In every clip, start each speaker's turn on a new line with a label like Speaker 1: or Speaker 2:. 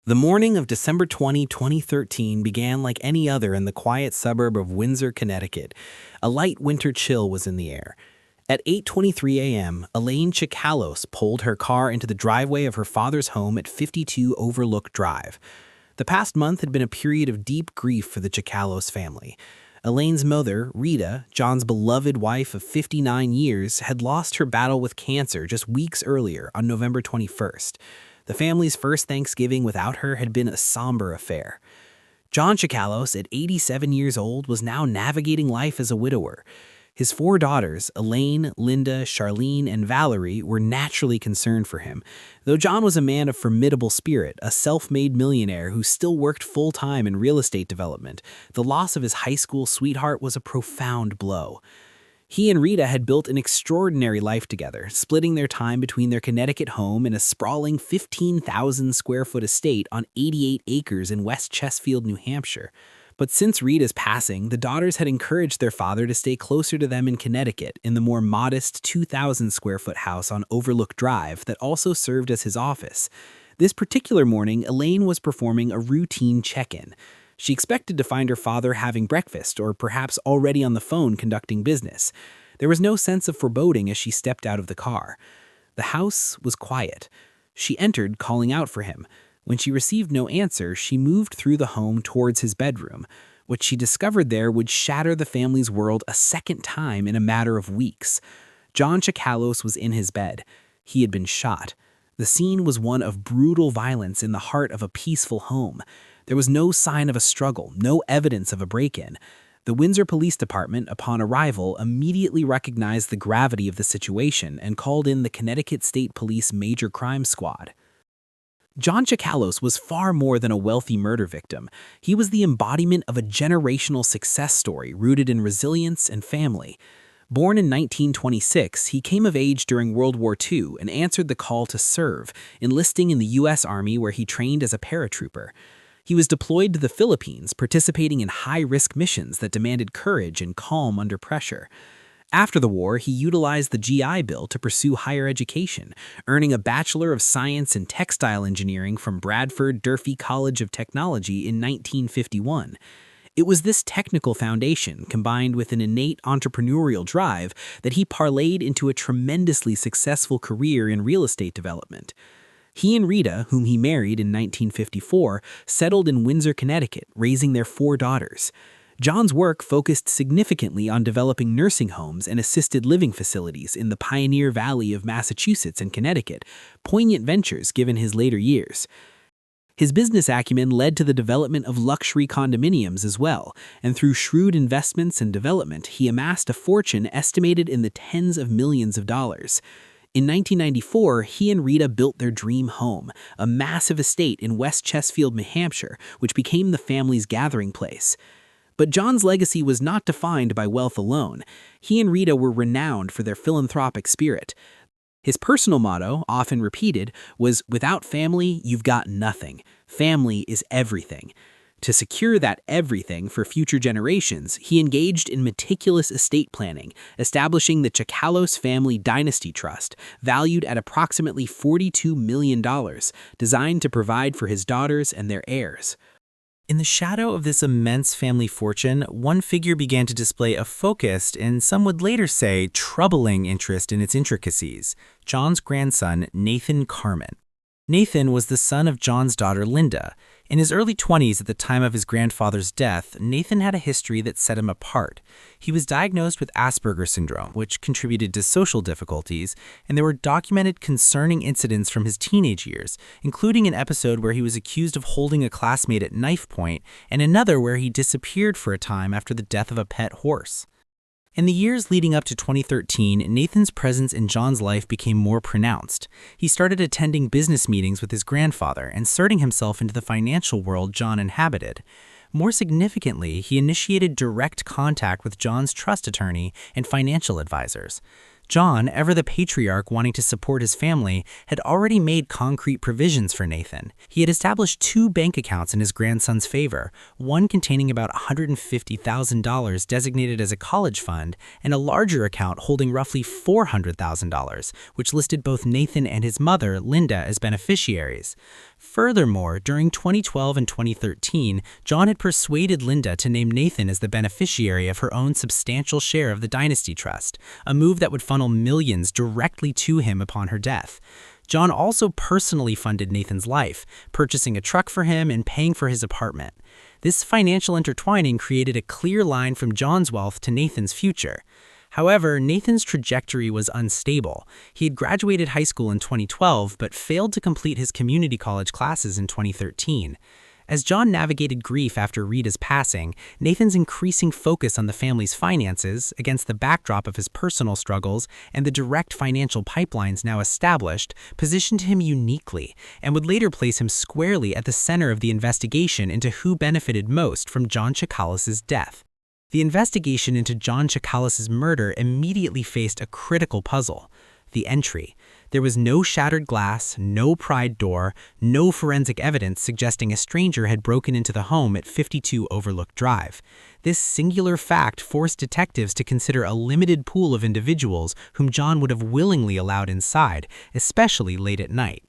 Speaker 1: The morning of December 20, 2013 began like any other in the quiet suburb of Windsor, Connecticut. A light winter chill was in the air. At 8:23 a.m., Elaine Chikalos pulled her car into the driveway of her father's home at 52 Overlook Drive. The past month had been a period of deep grief for the Chikalos family. Elaine's mother, Rita, John's beloved wife of 59 years, had lost her battle with cancer just weeks earlier on November 21st. The family's first Thanksgiving without her had been a somber affair. John Chikalos, at 87 years old, was now navigating life as a widower. His four daughters, Elaine, Linda, Charlene, and Valerie, were naturally concerned for him. Though John was a man of formidable spirit, a self-made millionaire who still worked full-time in real estate development, the loss of his high school sweetheart was a profound blow. He and Rita had built an extraordinary life together, splitting their time between their Connecticut home and a sprawling 15,000-square-foot estate on 88 acres in West Chesterfield, New Hampshire. But since Rita's passing, the daughters had encouraged their father to stay closer to them in Connecticut, in the more modest 2,000-square-foot house on Overlook Drive that also served as his office. This particular morning, Elaine was performing a routine check-in. She expected to find her father having breakfast or perhaps already on the phone conducting business. There was no sense of foreboding as she stepped out of the car. The house was quiet. She entered, calling out for him. When she received no answer, she moved through the home towards his bedroom. What she discovered there would shatter the family's world a second time in a matter of weeks. John Chikalos was in his bed. He had been shot. The scene was one of brutal violence in the heart of a peaceful home. There was no sign of a struggle, no evidence of a break-in. The Windsor Police Department, upon arrival, immediately recognized the gravity of the situation and called in the Connecticut State Police Major Crime Squad. John Chikalos was far more than a wealthy murder victim. He was the embodiment of a generational success story rooted in resilience and family. Born in 1926, he came of age during World War II and answered the call to serve, enlisting in the U.S. Army where he trained as a paratrooper. He was deployed to the Philippines, participating in high-risk missions that demanded courage and calm under pressure. After the war, he utilized the GI Bill to pursue higher education, earning a Bachelor of Science in Textile Engineering from Bradford Durfee College of Technology in 1951. It was this technical foundation, combined with an innate entrepreneurial drive, that he parlayed into a tremendously successful career in real estate development. He and Rita, whom he married in 1954, settled in Windsor, Connecticut, raising their four daughters. John's work focused significantly on developing nursing homes and assisted living facilities in the Pioneer Valley of Massachusetts and Connecticut, poignant ventures given his later years. His business acumen led to the development of luxury condominiums as well, and through shrewd investments and development, he amassed a fortune estimated in the tens of millions of dollars. In 1994, he and Rita built their dream home, a massive estate in West Chesterfield, New Hampshire, which became the family's gathering place. But John's legacy was not defined by wealth alone. He and Rita were renowned for their philanthropic spirit. His personal motto, often repeated, was, "Without family, you've got nothing. Family is everything." To secure that everything for future generations, he engaged in meticulous estate planning, establishing the Chikalos Family Dynasty Trust, valued at approximately $42 million, designed to provide for his daughters and their heirs. In the shadow of this immense family fortune, one figure began to display a focused and some would later say troubling interest in its intricacies: John's grandson, Nathan Carmen. Nathan was the son of John's daughter, Linda. In his early 20s at the time of his grandfather's death, Nathan had a history that set him apart. He was diagnosed with Asperger's syndrome, which contributed to social difficulties, and there were documented concerning incidents from his teenage years, including an episode where he was accused of holding a classmate at knife point and another where he disappeared for a time after the death of a pet horse. In the years leading up to 2013, Nathan's presence in John's life became more pronounced. He started attending business meetings with his grandfather, inserting himself into the financial world John inhabited. More significantly, he initiated direct contact with John's trust attorney and financial advisors.
Speaker 2: John, ever the patriarch wanting to support his family, had already made concrete provisions for Nathan. He had established 2 bank accounts in his grandson's favor, one containing about $150,000 designated as a college fund, and a larger account holding roughly $400,000, which listed both Nathan and his mother, Linda, as beneficiaries. Furthermore, during 2012 and 2013, John had persuaded Linda to name Nathan as the beneficiary of her own substantial share of the dynasty trust, a move that would funnel millions directly to him upon her death. John also personally funded Nathan's life, purchasing a truck for him and paying for his apartment. This financial intertwining created a clear line from John's wealth to Nathan's future. However, Nathan's trajectory was unstable. He had graduated high school in 2012 but failed to complete his community college classes in 2013. As John navigated grief after Rita's passing, Nathan's increasing focus on the family's finances, against the backdrop of his personal struggles and the direct financial pipelines now established, positioned him uniquely and would later place him squarely at the center of the investigation into who benefited most from John Chikalis' death. The investigation into John Chikalis' murder immediately faced a critical puzzle: the entry. There was no shattered glass, no pried door, no forensic evidence suggesting a stranger had broken into the home at 52 Overlook Drive. This singular fact forced detectives to consider a limited pool of individuals whom John would have willingly allowed inside, especially late at night.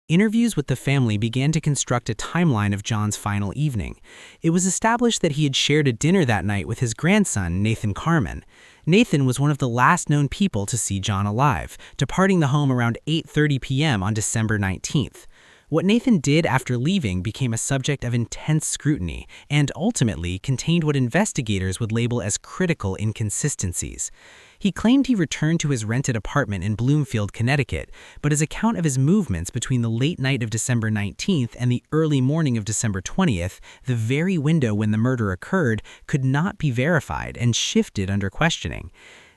Speaker 2: Interviews with the family began to construct a timeline of John's final evening. It was established that he had shared a dinner that night with his grandson, Nathan Carmen. Nathan was one of the last known people to see John alive, departing the home around 8:30 p.m. on December 19th. What Nathan did after leaving became a subject of intense scrutiny and ultimately contained what investigators would label as critical inconsistencies. He claimed he returned to his rented apartment in Bloomfield, Connecticut, but his account of his movements between the late night of December 19th and the early morning of December 20th, the very window when the murder occurred, could not be verified and shifted under questioning.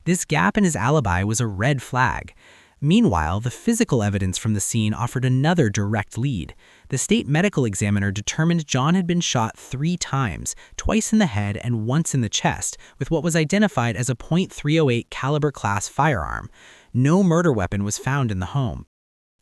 Speaker 2: This gap in his alibi was a red flag. Meanwhile, the physical evidence from the scene offered another direct lead. The state medical examiner determined John had been shot 3 times, twice in the head and once in the chest, with what was identified as a .308 caliber class firearm. No murder weapon was found in the home.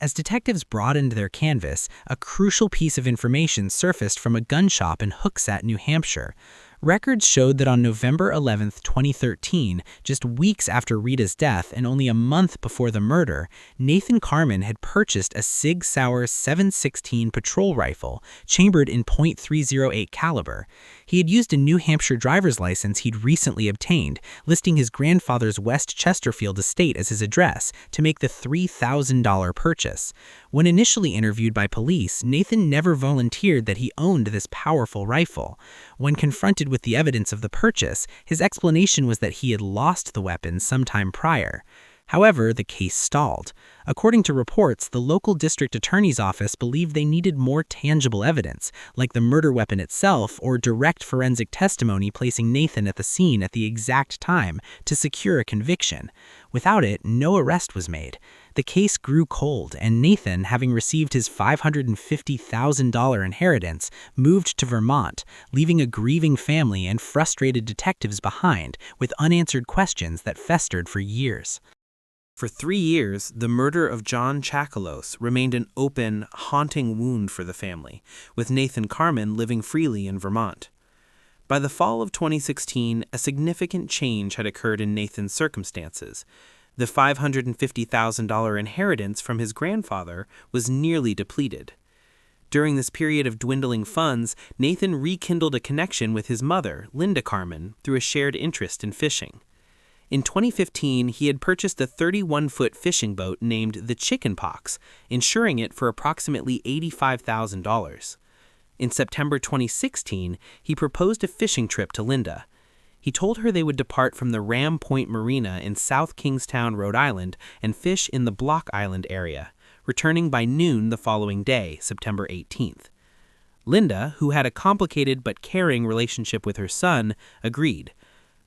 Speaker 2: As detectives broadened their canvas, a crucial piece of information surfaced from a gun shop in Hooksett, New Hampshire. Records showed that on November 11, 2013, just weeks after Rita's death and only a month before the murder, Nathan Carmen had purchased a Sig Sauer 7.16 patrol rifle, chambered in .308 caliber. He had used a New Hampshire driver's license he'd recently obtained, listing his grandfather's West Chesterfield estate as his address, to make the $3,000 purchase. When initially interviewed by police, Nathan never volunteered that he owned this powerful rifle. When confronted with the evidence of the purchase, his explanation was that he had lost the weapon sometime prior. However, the case stalled. According to reports, the local district attorney's office believed they needed more tangible evidence, like the murder weapon itself or direct forensic testimony placing Nathan at the scene at the exact time, to secure a conviction. Without it, no arrest was made. The case grew cold, and Nathan, having received his $550,000 inheritance, moved to Vermont, leaving a grieving family and frustrated detectives behind with unanswered questions that festered for years.
Speaker 1: For 3 years, the murder of John Chikalis remained an open, haunting wound for the family, with Nathan Carmen living freely in Vermont. By the fall of 2016, a significant change had occurred in Nathan's circumstances. The $550,000 inheritance from his grandfather was nearly depleted. During this period of dwindling funds, Nathan rekindled a connection with his mother, Linda Carmen, through a shared interest in fishing. In 2015, he had purchased a 31-foot fishing boat named the Chicken Pox, insuring it for approximately $85,000. In September 2016, he proposed a fishing trip to Linda. He told her they would depart from the Ram Point Marina in South Kingstown, Rhode Island, and fish in the Block Island area, returning by noon the following day, September 18th. Linda, who had a complicated but caring relationship with her son, agreed.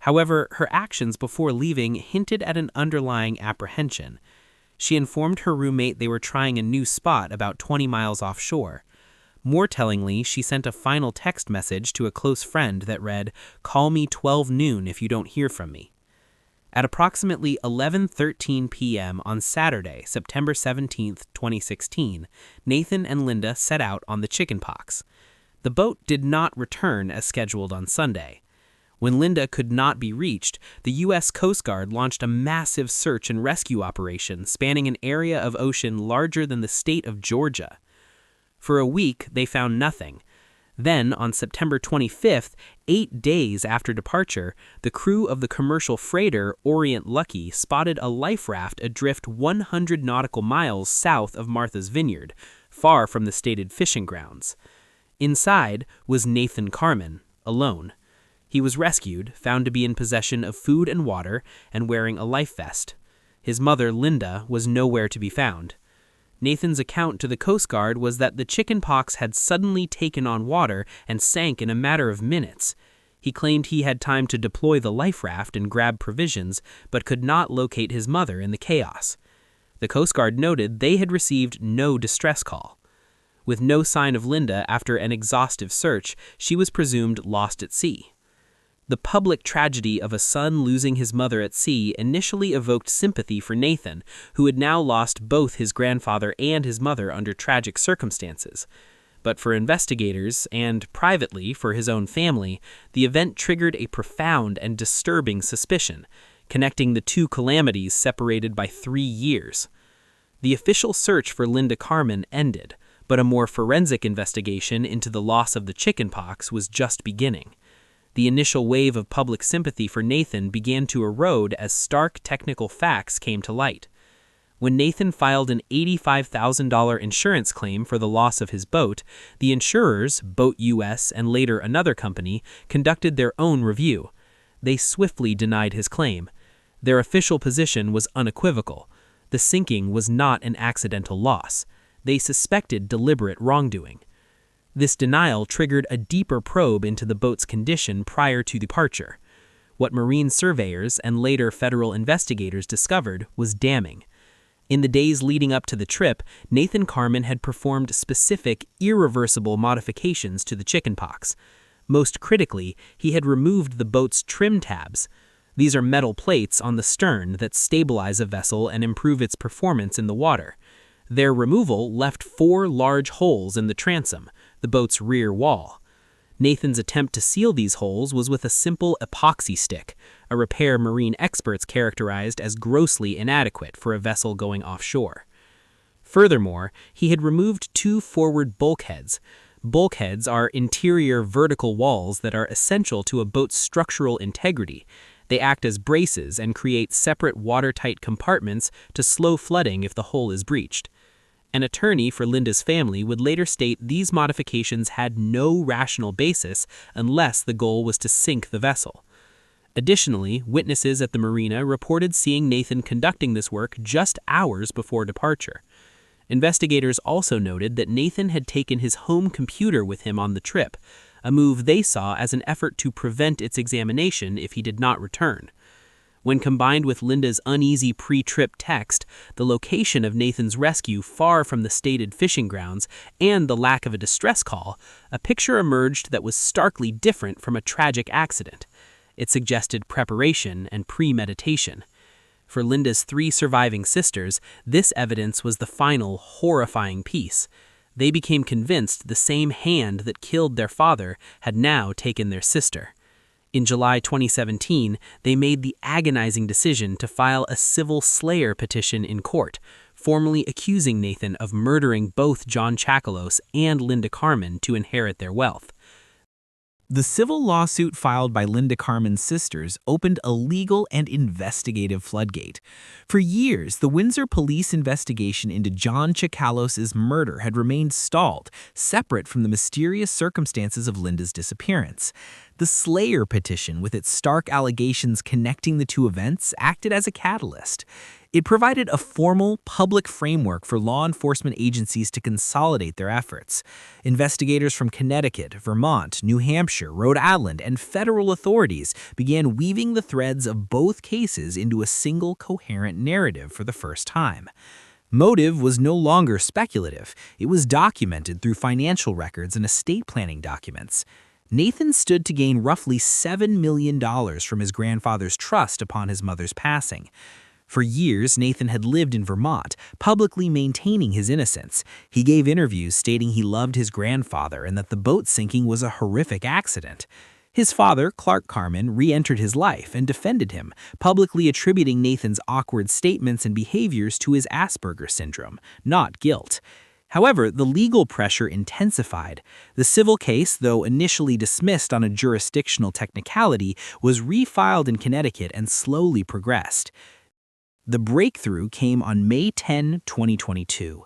Speaker 1: However, her actions before leaving hinted at an underlying apprehension. She informed her roommate they were trying a new spot about 20 miles offshore. More tellingly, she sent a final text message to a close friend that read, "Call me 12 noon if you don't hear from me." At approximately 11:13 p.m. on Saturday, September 17, 2016, Nathan and Linda set out on the chickenpox. The boat did not return as scheduled on Sunday. When Linda could not be reached, the U.S. Coast Guard launched a massive search and rescue operation spanning an area of ocean larger than the state of Georgia. For a week, they found nothing. Then, on September 25th, 8 days after departure, the crew of the commercial freighter Orient Lucky spotted a life raft adrift 100 nautical miles south of Martha's Vineyard, far from the stated fishing grounds. Inside was Nathan Carmen, alone. He was rescued, found to be in possession of food and water, and wearing a life vest. His mother, Linda, was nowhere to be found. Nathan's account to the Coast Guard was that the chickenpox had suddenly taken on water and sank in a matter of minutes. He claimed he had time to deploy the life raft and grab provisions, but could not locate his mother in the chaos. The Coast Guard noted they had received no distress call. With no sign of Linda after an exhaustive search, she was presumed lost at sea. The public tragedy of a son losing his mother at sea initially evoked sympathy for Nathan, who had now lost both his grandfather and his mother under tragic circumstances. But for investigators, and privately for his own family, the event triggered a profound and disturbing suspicion, connecting the two calamities separated by 3 years. The official search for Linda Carmen ended, but a more forensic investigation into the loss of the chickenpox was just beginning. The initial wave of public sympathy for Nathan began to erode as stark technical facts came to light. When Nathan filed an $85,000 insurance claim for the loss of his boat, the insurers, Boat US and later another company, conducted their own review. They swiftly denied his claim. Their official position was unequivocal. The sinking was not an accidental loss. They suspected deliberate wrongdoing. This denial triggered a deeper probe into the boat's condition prior to departure. What marine surveyors and later federal investigators discovered was damning. In the days leading up to the trip, Nathan Carmen had performed specific, irreversible modifications to the chickenpox. Most critically, he had removed the boat's trim tabs. These are metal plates on the stern that stabilize a vessel and improve its performance in the water. Their removal left 4 large holes in the transom, the boat's rear wall. Nathan's attempt to seal these holes was with a simple epoxy stick, a repair marine experts characterized as grossly inadequate for a vessel going offshore. Furthermore, he had removed 2 forward bulkheads. Bulkheads are interior vertical walls that are essential to a boat's structural integrity. They act as braces and create separate watertight compartments to slow flooding if the hole is breached. An attorney for Linda's family would later state these modifications had no rational basis unless the goal was to sink the vessel. Additionally, witnesses at the marina reported seeing Nathan conducting this work just hours before departure. Investigators also noted that Nathan had taken his home computer with him on the trip, a move they saw as an effort to prevent its examination if he did not return. When combined with Linda's uneasy pre-trip text, the location of Nathan's rescue far from the stated fishing grounds, and the lack of a distress call, a picture emerged that was starkly different from a tragic accident. It suggested preparation and premeditation. For Linda's 3 surviving sisters, this evidence was the final, horrifying piece. They became convinced the same hand that killed their father had now taken their sister. In July 2017, they made the agonizing decision to file a civil slayer petition in court, formally accusing Nathan of murdering both John Chakalos and Linda Carmen to inherit their wealth. The civil lawsuit filed by Linda Carmen's sisters opened a legal and investigative floodgate. For years, the Windsor police investigation into John Chakalos' murder had remained stalled, separate from the mysterious circumstances of Linda's disappearance. The Slayer petition, with its stark allegations connecting the two events, acted as a catalyst. It provided a formal, public framework for law enforcement agencies to consolidate their efforts. Investigators from Connecticut, Vermont, New Hampshire, Rhode Island, and federal authorities began weaving the threads of both cases into a single coherent narrative for the first time. Motive was no longer speculative. It was documented through financial records and estate planning documents.
Speaker 2: Nathan stood to gain roughly $7 million from his grandfather's trust upon his mother's passing. For years, Nathan had lived in Vermont, publicly maintaining his innocence. He gave interviews stating he loved his grandfather and that the boat sinking was a horrific accident. His father, Clark Carman, re-entered his life and defended him, publicly attributing Nathan's awkward statements and behaviors to his Asperger syndrome, not guilt. However, the legal pressure intensified. The civil case, though initially dismissed on a jurisdictional technicality, was refiled in Connecticut and slowly progressed. The breakthrough came on May 10, 2022.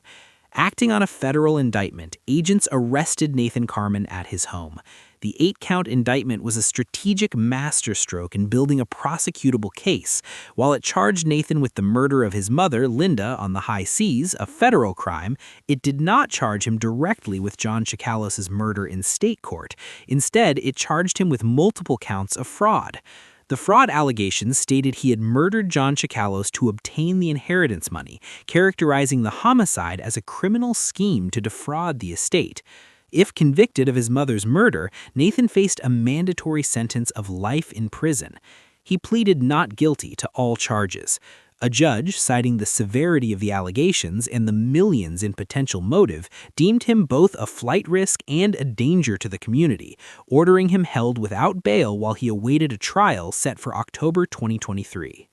Speaker 2: Acting on a federal indictment, agents arrested Nathan Carman at his home. The 8-count indictment was a strategic masterstroke in building a prosecutable case. While it charged Nathan with the murder of his mother, Linda, on the high seas, a federal crime, it did not charge him directly with John Chikalos' murder in state court. Instead, it charged him with multiple counts of fraud. The fraud allegations stated he had murdered John Chikalos to obtain the inheritance money, characterizing the homicide as a criminal scheme to defraud the estate. If convicted of his mother's murder, Nathan faced a mandatory sentence of life in prison. He pleaded not guilty to all charges. A judge, citing the severity of the allegations and the millions in potential motive, deemed him both a flight risk and a danger to the community, ordering him held without bail while he awaited a trial set for October 2023.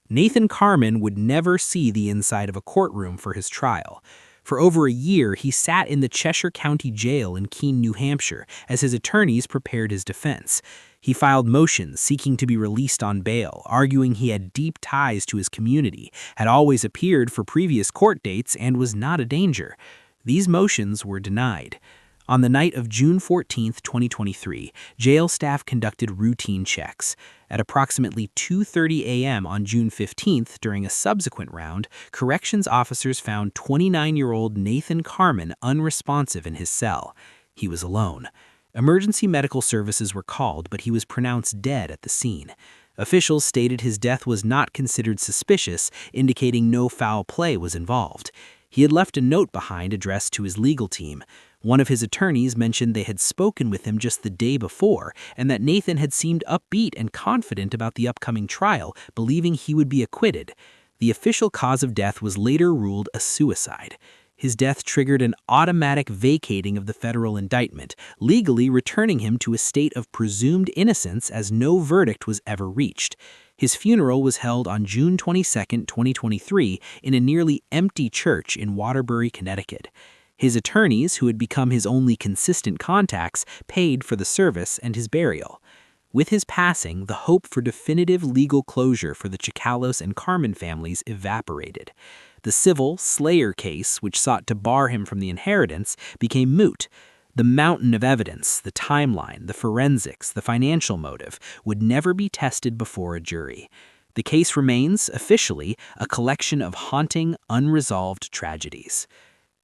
Speaker 2: Nathan Carman would never see the inside of a courtroom for his trial. For over a year, he sat in the Cheshire County Jail in Keene, New Hampshire, as his attorneys prepared his defense. He filed motions seeking to be released on bail, arguing he had deep ties to his community, had always appeared for previous court dates, and was not a danger. These motions were denied. On the night of June 14, 2023, jail staff conducted routine checks. At approximately 2:30 a.m. on June 15th, during a subsequent round, corrections officers found 29-year-old Nathan Carman unresponsive in his cell. He was alone. Emergency medical services were called, but he was pronounced dead at the scene. Officials stated his death was not considered suspicious, indicating no foul play was involved. He had left a note behind addressed to his legal team. One of his attorneys mentioned they had spoken with him just the day before, and that Nathan had seemed upbeat and confident about the upcoming trial, believing he would be acquitted. The official cause of death was later ruled a suicide. His death triggered an automatic vacating of the federal indictment, legally returning him to a state of presumed innocence as no verdict was ever reached. His funeral was held on June 22, 2023, in a nearly empty church in Waterbury, Connecticut. His attorneys, who had become his only consistent contacts, paid for the service and his burial. With his passing, the hope for definitive legal closure for the Chikalos and Carman families evaporated. The civil Slayer case, which sought to bar him from the inheritance, became moot. The mountain of evidence, the timeline, the forensics, the financial motive, would never be tested before a jury. The case remains, officially, a collection of haunting, unresolved tragedies.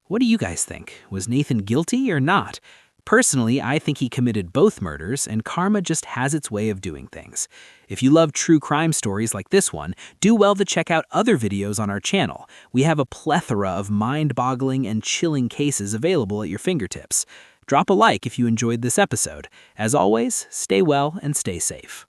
Speaker 2: What do you guys think? Was Nathan guilty or not? Personally, I think he committed both murders, and karma just has its way of doing things. If you love true crime stories like this one, do well to check out other videos on our channel. We have a plethora of mind-boggling and chilling cases available at your fingertips. Drop a like if you enjoyed this episode. As always, stay well and stay safe.